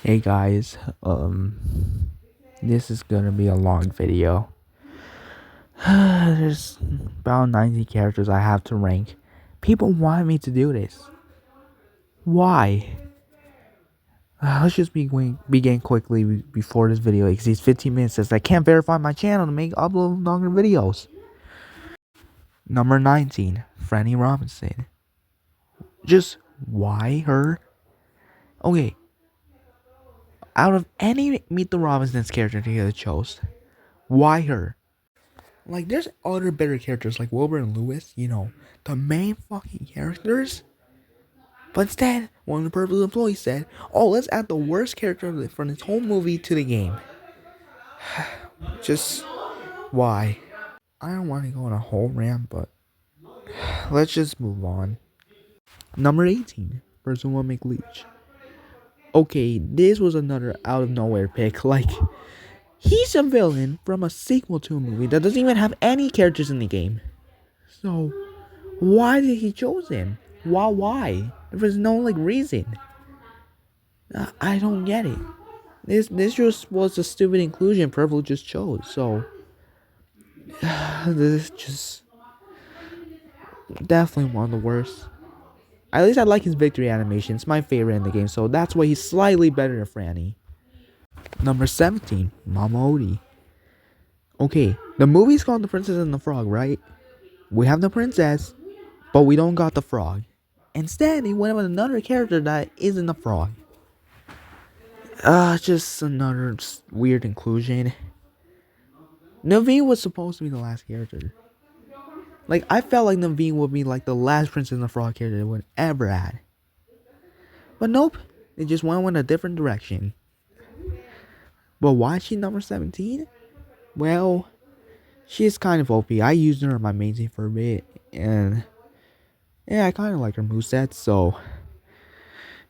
Hey guys, this is gonna be a long video. There's about 90 characters I have to rank. People want me to do this. Why? Let's just begin quickly before this video exceeds 15 minutes as I can't verify my channel to make upload longer videos. Number 19, Franny Robinson. Just why her? Okay, out of any Meet the Robinsons character you could have chose, why her? Like, there's other better characters like Wilbur and Lewis, the main fucking characters. But instead, one of the purple employees said, oh, let's add the worst character from this whole movie to the game. Just, why? I don't want to go on a whole rant, but let's just move on. Number 18, Ursula McLeach. Okay, this was another out of nowhere pick. Like, he's a villain from a sequel to a movie that doesn't even have any characters in the game. So, why did he choose him? Why? There was no reason. I don't get it. This just was a stupid inclusion Purple just chose. So this is just definitely one of the worst. At least I like his victory animation. It's my favorite in the game, so that's why he's slightly better than Franny. Number 17, Mama Odie. Okay, the movie's called The Princess and the Frog, right? We have the princess, but we don't got the frog. Instead, he went with another character that isn't a frog. Just another weird inclusion. Naveen was supposed to be the last character. Like, I felt like Naveen would be like the last Princess and the Frog character they would ever add. But nope, they just went in a different direction. But why is she number 17? Well, she's kind of OP. I used her in my main team for a bit, and yeah, I kind of like her moveset, so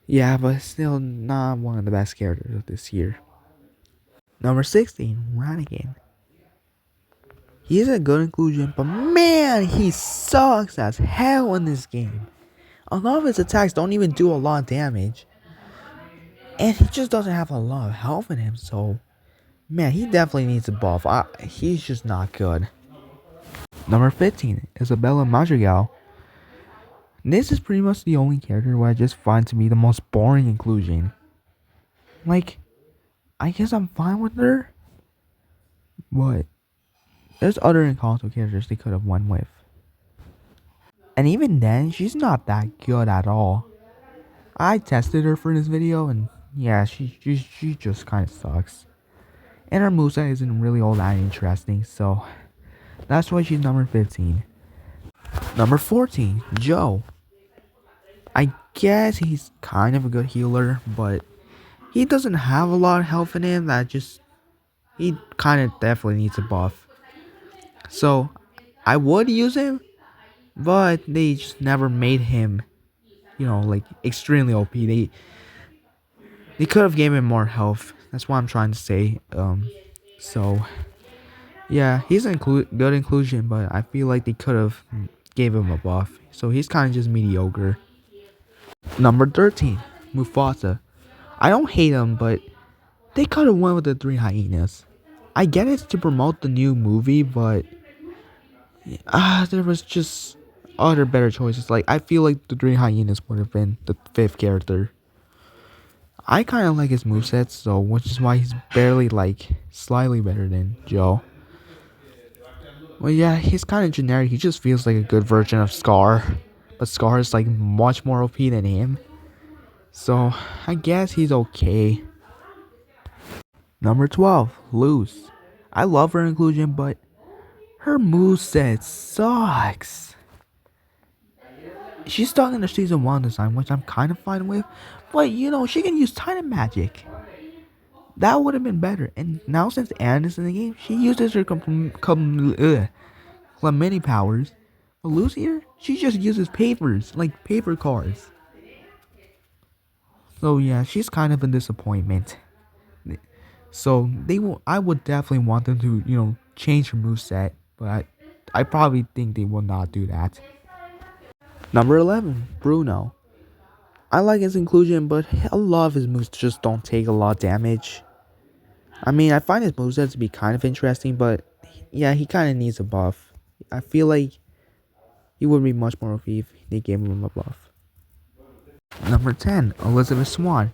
yeah, but still not one of the best characters of this year. Number 16, Ranigan. He's a good inclusion, but man, he sucks as hell in this game. A lot of his attacks don't even do a lot of damage. And he just doesn't have a lot of health in him, so man, he definitely needs a buff. He's just not good. Number 15, Isabella Madrigal. This is pretty much the only character who I just find to be the most boring inclusion. Like, I guess I'm fine with her, but there's other Encanto characters they could have won with. And even then, she's not that good at all. I tested her for this video, and yeah, she just kind of sucks. And her moveset isn't really all that interesting, so that's why she's number 15. Number 14, Joe. I guess he's kind of a good healer, but he doesn't have a lot of health in him. He kind of definitely needs a buff. So I would use him, but they just never made him, extremely OP. They could have given him more health. That's what I'm trying to say. So yeah, he's a good inclusion, but I feel like they could have gave him a buff. So he's kind of just mediocre. Number 13, Mufasa. I don't hate him, but they could have went with the three hyenas. I get it's to promote the new movie, but there was just other better choices. Like, I feel like the three hyenas would have been the fifth character. I kind of like his moveset, so which is why he's barely slightly better than Joe. Well, yeah, he's kind of generic. He just feels like a good version of Scar, but Scar is much more OP than him. So I guess he's okay. Number 12, Luz. I love her inclusion, but her moveset sucks. She's stuck in the season 1 design, which I'm kind of fine with, but she can use Titan Magic. That would have been better. And now since Anne is in the game, she uses her Clementi powers. But Luz here, she just uses papers, like paper cards. So yeah, she's kind of a disappointment. So I would definitely want them to, change her moveset, but I probably think they will not do that. Number 11, Bruno. I like his inclusion, but a lot of his moves just don't take a lot of damage. I mean, I find his moveset to be kind of interesting, but yeah, he kind of needs a buff. I feel like he would be much more OP if they gave him a buff. Number 10, Elizabeth Swann.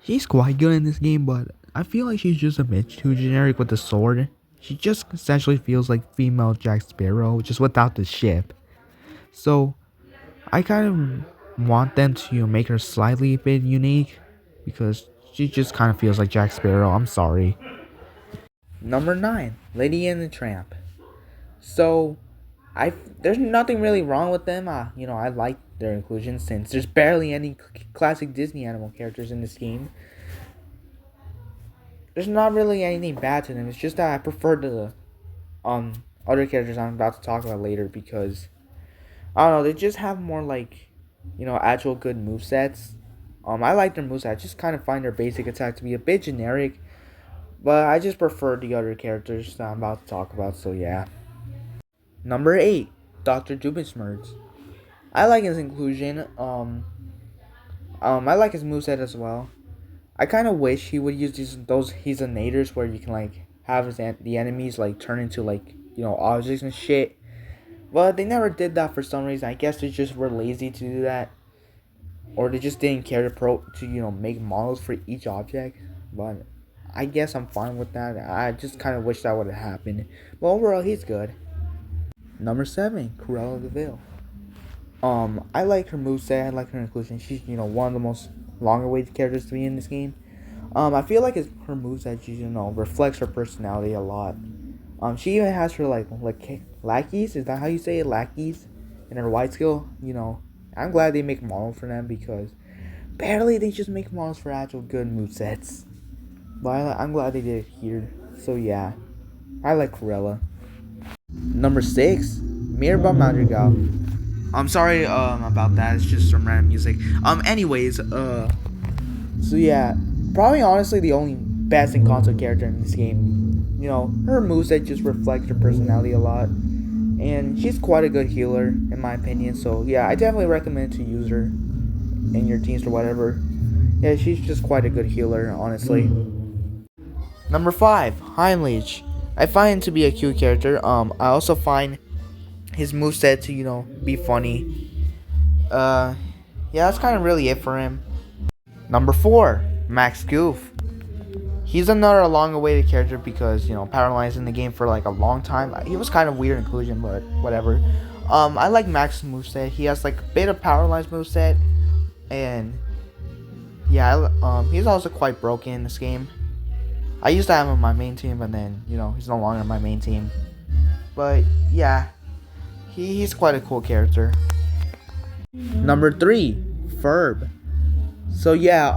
She's quite good in this game, but I feel like she's just a bit too generic with the sword. She just essentially feels like female Jack Sparrow, just without the ship. So, I kind of want them to make her slightly a bit unique, because she just kind of feels like Jack Sparrow. I'm sorry. Number 9, Lady and the Tramp. So, there's nothing really wrong with them. I like their inclusion since there's barely any classic Disney animal characters in this game. There's not really anything bad to them. It's just that I prefer the other characters I'm about to talk about later because I don't know, they just have more like actual good movesets. I like their moveset. I just kind of find their basic attack to be a bit generic, but I just prefer the other characters that I'm about to talk about. So yeah. Number 8, Dr. Doofenshmirtz. I like his inclusion. I like his moveset as well. I kind of wish he would use those Heathenators where you can like have the enemies like turn into like objects and shit. But they never did that for some reason. I guess they just were lazy to do that, or they just didn't care to make models for each object. But I guess I'm fine with that. I just kind of wish that would have happened. But overall, he's good. Number 7, Cruella de Vil. I like her moveset. I like her inclusion. She's one of the most longer-awaited characters to be in this game. I feel like her moveset reflects her personality a lot. She even has her like lackeys. Is that how you say it? Lackeys, in her white skill. I'm glad they make models for them because barely they just make models for actual good movesets. But I'm glad they did it here. So yeah, I like Cruella. Number 6, Mirabel Madrigal. I'm sorry about that. It's just some random music. Anyways, so yeah, probably honestly the only best in console character in this game. Her moveset just reflects her personality a lot, and she's quite a good healer in my opinion. So yeah, I definitely recommend to use her in your teams or whatever. Yeah, she's just quite a good healer, honestly. Number 5, Heimlich. I find him to be a cute character. I also find his moveset to, be funny. Yeah, that's kind of really it for him. Number 4, Max Goof. He's another long-awaited character because, Powerline's in the game for like a long time. He was kind of weird inclusion, but whatever. I like Max's moveset. He has like a bit of Powerline's moveset. And yeah, he's also quite broken in this game. I used to have him on my main team, but then, he's no longer on my main team. But yeah, he's quite a cool character. Number 3, Ferb. So yeah,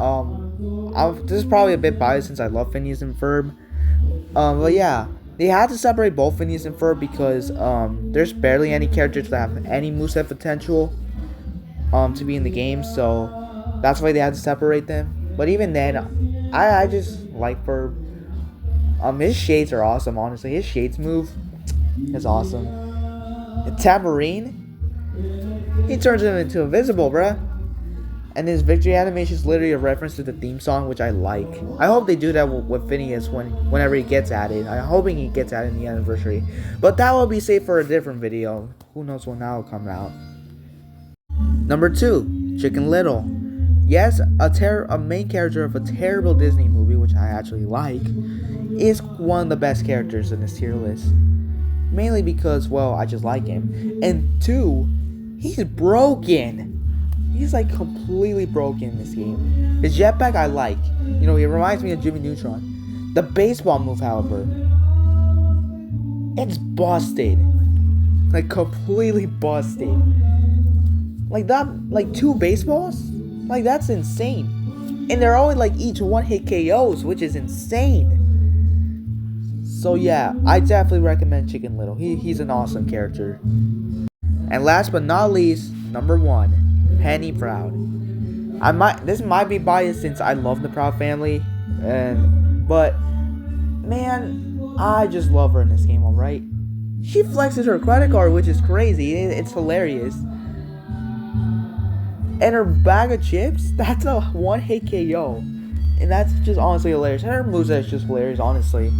this is probably a bit biased since I love Phineas and Ferb. But yeah, they had to separate both Phineas and Ferb because there's barely any characters that have any moveset potential to be in the game. So that's why they had to separate them. But even then, I just like Ferb. His shades are awesome, honestly. His shades move is awesome. And Tambourine, he turns him into invisible, bruh. And his victory animation is literally a reference to the theme song, which I like. I hope they do that with Phineas whenever he gets added. I'm hoping he gets added in the anniversary. But that will be saved for a different video. Who knows when that will come out. Number 2, Chicken Little. Yes, a main character of a terrible Disney movie, which I actually like, is one of the best characters in this tier list. Mainly because, well, I just like him. And 2, he's broken. He's like completely broken in this game. His jetpack I like. He reminds me of Jimmy Neutron. The baseball move, however, it's busted. Like completely busted. Like that, like 2 baseballs? Like that's insane. And they're only like each one-hit KOs, which is insane. So yeah, I definitely recommend Chicken Little. He's an awesome character. And last but not least, number 1, Penny Proud. This might be biased since I love the Proud family, but man, I just love her in this game. Alright, she flexes her credit card, which is crazy. It's hilarious. And her bag of chips, that's a one hit KO. And that's just honestly hilarious. And her moveset is just hilarious, honestly.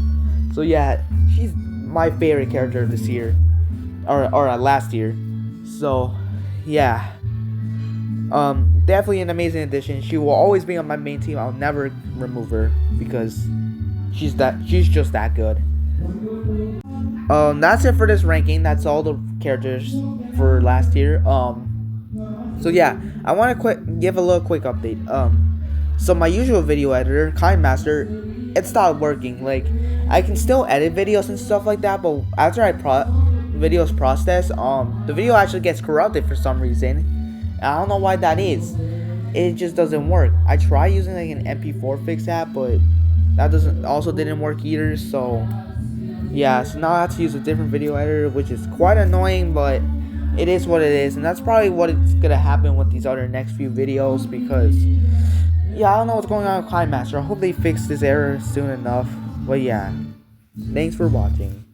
So yeah, she's my favorite character this year. Or last year. So yeah. Definitely an amazing addition. She will always be on my main team. I'll never remove her because she's just that good. That's it for this ranking. That's all the characters for last year. So yeah, I want to give a little quick update. So my usual video editor, KindMaster, it stopped working. Like, I can still edit videos and stuff like that, but after videos process, the video actually gets corrupted for some reason. I don't know why that is. It just doesn't work. I tried using like an MP4 fix app, but that didn't work either. So yeah, so now I have to use a different video editor, which is quite annoying, but it is what it is, and that's probably what it's gonna happen with these other next few videos because yeah, I don't know what's going on with KindMaster. I hope they fix this error soon enough. But yeah, thanks for watching.